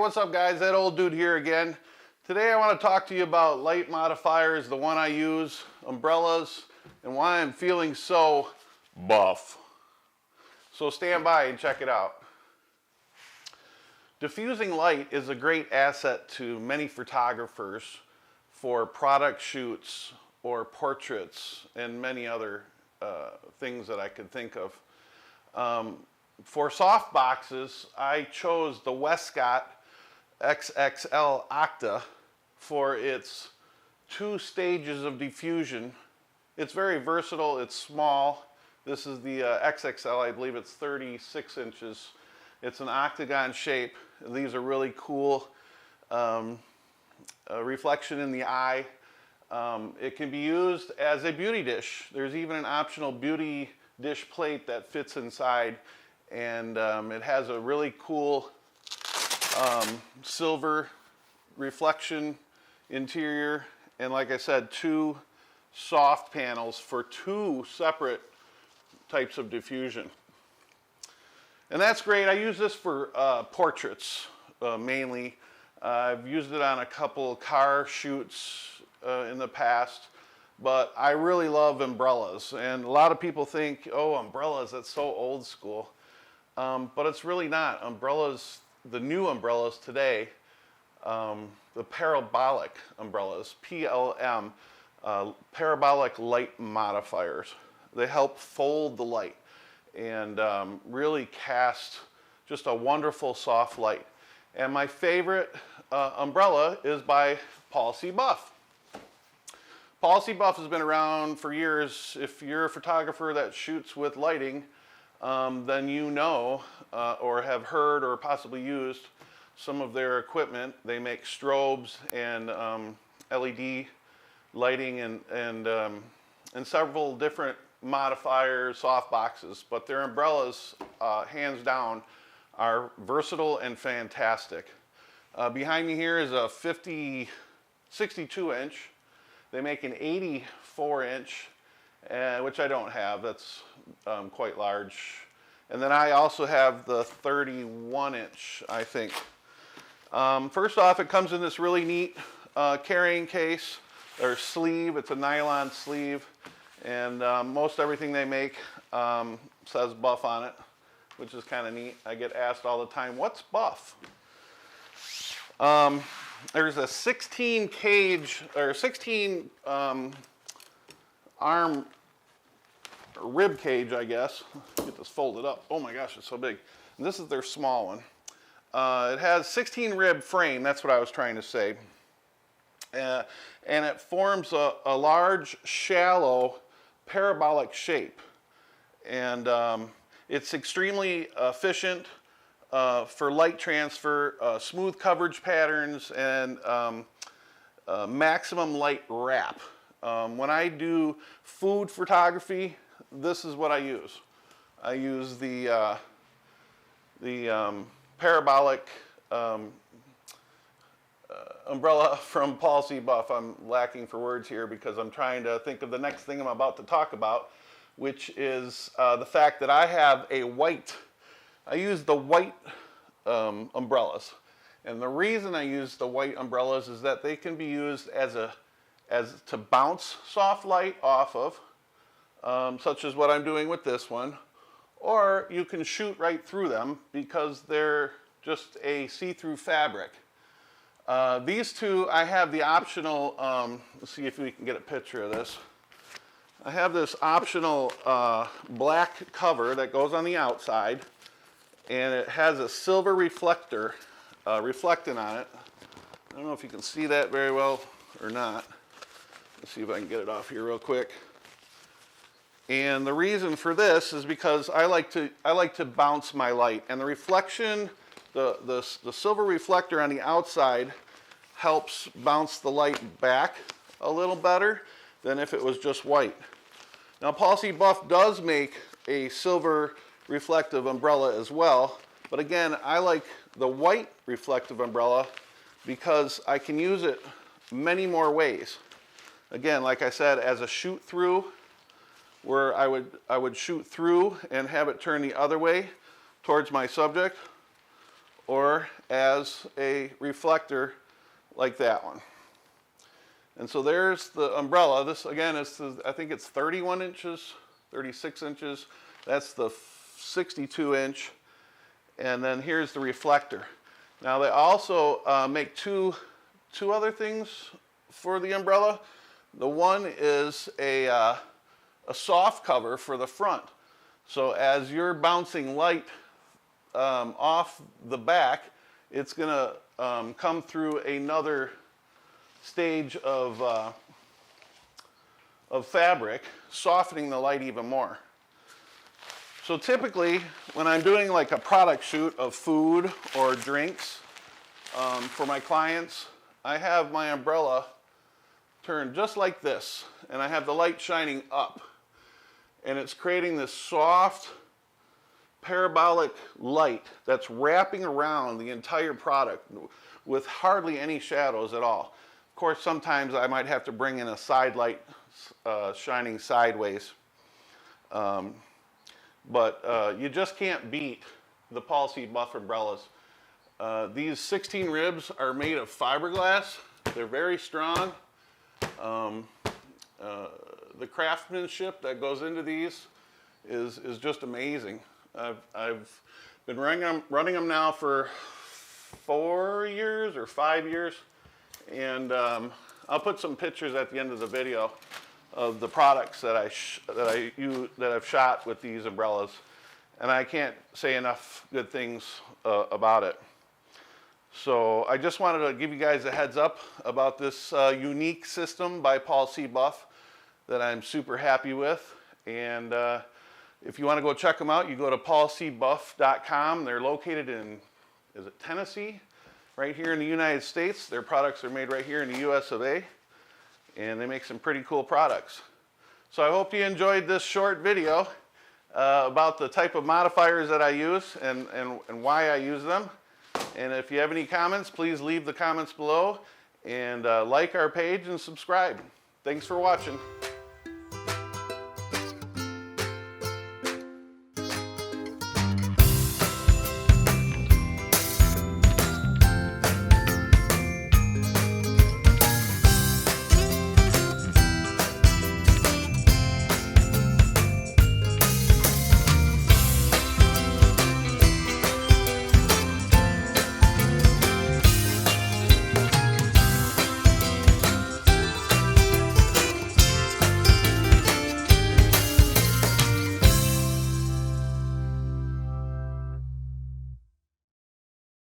what's up guys? That old dude here again. Today I want to talk to you about light modifiers, the one I use, umbrellas, and why I'm feeling so buff. So stand by and check it out. Diffusing light is a great asset to many photographers for product shoots or portraits and many other things that I could think of. For soft boxes, I chose the Wescott XXL Octa for its 2 stages of diffusion. It's very versatile, it's small. This is the XXL, I believe it's 36 inches. It's an octagon shape. These are really cool. Reflection in the eye. It can be used as a beauty dish. There's even an optional beauty dish plate that fits inside, and it has a really cool silver reflection interior, and like I said, 2 soft panels for 2 separate types of diffusion. And that's great. I use this for portraits mainly. I've used it on a couple car shoots in the past, but I really love umbrellas. And a lot of people think, oh, umbrellas, that's so old school. But it's really not. Umbrellas, the new umbrellas today, the parabolic umbrellas, PLM, Parabolic Light Modifiers. They help fold the light and really cast just a wonderful soft light. And my favorite umbrella is by Paul C Buff. Paul C Buff has been around for years. If you're a photographer that shoots with lighting, then you know or have heard or possibly used some of their equipment. They make strobes and LED lighting and several different modifiers, soft boxes, but their umbrellas, hands down, are versatile and fantastic. Behind me here is a 62 inch. They make an 84 inch, which I don't have. That's quite large. And then I also have the 31 inch, I think. First off, it comes in this really neat carrying case or sleeve. It's a nylon sleeve. And most everything they make says Buff on it, which is kind of neat. I get asked all the time, what's Buff? There's a 16 cage, or 16 arm rib cage, I guess. Get this folded up. Oh my gosh, it's so big. And this is their small one. It has 16 rib frame, that's what I was trying to say. And it forms a large, shallow, parabolic shape. And it's extremely efficient for light transfer, smooth coverage patterns, and maximum light wrap. When I do food photography, this is what I use. I use the parabolic umbrella from Paul C Buff. I'm lacking for words here because I'm trying to think of the next thing I'm about to talk about, which is the fact that I have a white, I use the white umbrellas. And the reason I use the white umbrellas is that they can be used as to bounce soft light off of, such as what I'm doing with this one, or you can shoot right through them because they're just a see-through fabric. These two, I have the optional, let's see if we can get a picture of this. I have this optional black cover that goes on the outside, and it has a silver reflector reflecting on it. I don't know if you can see that very well or not. Let's see if I can get it off here real quick. And the reason for this is because I like to bounce my light, and the reflection, the silver reflector on the outside helps bounce the light back a little better than if it was just white. Now Paul C Buff does make a silver reflective umbrella as well, but again, I like the white reflective umbrella because I can use it many more ways. Again, like I said, as a shoot through, where I would shoot through and have it turn the other way towards my subject, or as a reflector like that one. And so there's the umbrella. This again is, I think it's 31 inches, 36 inches. That's the 62 inch. And then here's the reflector. Now they also make two other things for the umbrella. The one is a soft cover for the front. So as you're bouncing light off the back, it's going to come through another stage of fabric, softening the light even more. So typically, when I'm doing like a product shoot of food or drinks for my clients, I have my umbrella turned just like this, and I have the light shining up. And it's creating this soft, parabolic light that's wrapping around the entire product with hardly any shadows at all. Of course, sometimes I might have to bring in a side light shining sideways. But you just can't beat the Paul C Buff umbrellas. These 16 ribs are made of fiberglass. They're very strong. The craftsmanship that goes into these is just amazing. I've been running them now for 4 years or 5 years, and I'll put some pictures at the end of the video of the products that I've shot with these umbrellas, and I can't say enough good things about it. So I just wanted to give you guys a heads up about this unique system by Paul C Buff that I'm super happy with. And if you want to go check them out, you go to paulcbuff.com. They're located in, is it Tennessee? Right here in the United States. Their products are made right here in the US of A. And they make some pretty cool products. So I hope you enjoyed this short video about the type of modifiers that I use and why I use them. And if you have any comments, please leave the comments below, and like our page and subscribe. Thanks for watching.